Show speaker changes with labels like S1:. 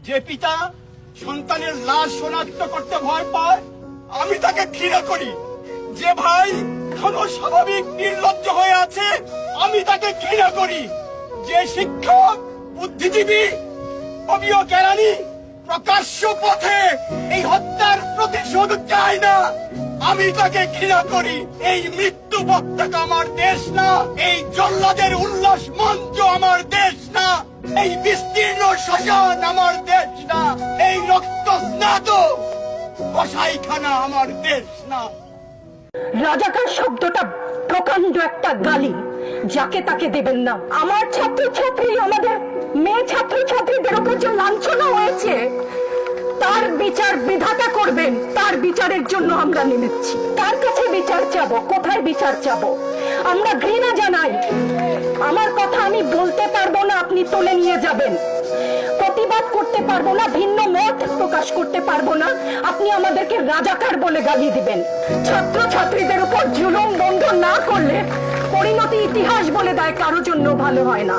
S1: যে পিতা সন্তানের লাশ শনাক্ত করতে ভয় পায় আমি তাকে ঘৃণা করি। যে ভাই এখনো স্বাভাবিক নির্লজ্জ হয়ে আছে আমি তাকে ঘৃণা করি। যে শিক্ষক বুদ্ধিজীবী কবিও কেরানি প্রকাশ্য পথে এই হত্যার প্রতিশোধ চায় না আমি তাকে ঘৃণা করি। এই মৃত্যু পতাকা আমার দেশ না, এই জল্লাদের উল্লাস মঞ্চ আমার দেশ না, এই বিস্তীর্ণ শ্মশান আমার দেশ না, এই রক্ত স্নাত কসাইখানা আমার দেশ না।
S2: রাজাকার শব্দটা প্রকাণ্ড একটা গালি, যাকে তাকে দেবেন না। আমার ছাত্রছাত্রী, আমাদের মেয়ে ছাত্রছাত্রীদের উপর যে লাঞ্ছনা হয়েছে তার বিচার বিধাতা করবেন। তার বিচারের জন্য আমরা নেমেছি। কার কাছে বিচার চাবো? কোথায় বিচার চাবো? আমরা ঘৃণা জানাই। আমার কথা আমি বলতে পারবো না, আপনি তুলে নিয়ে যাবেন। প্রতিবাদ করতে পারবো না, ভিন্ন মত প্রকাশ করতে পারবো না, আপনি আমাদেরকে রাজাকার বলে গালি দিবেন। ছাত্র ছাত্রীদের উপর জুলুম বন্ধ না করলে পরিণতি ইতিহাস বলে দেয় কারোর জন্য ভালো হয় না।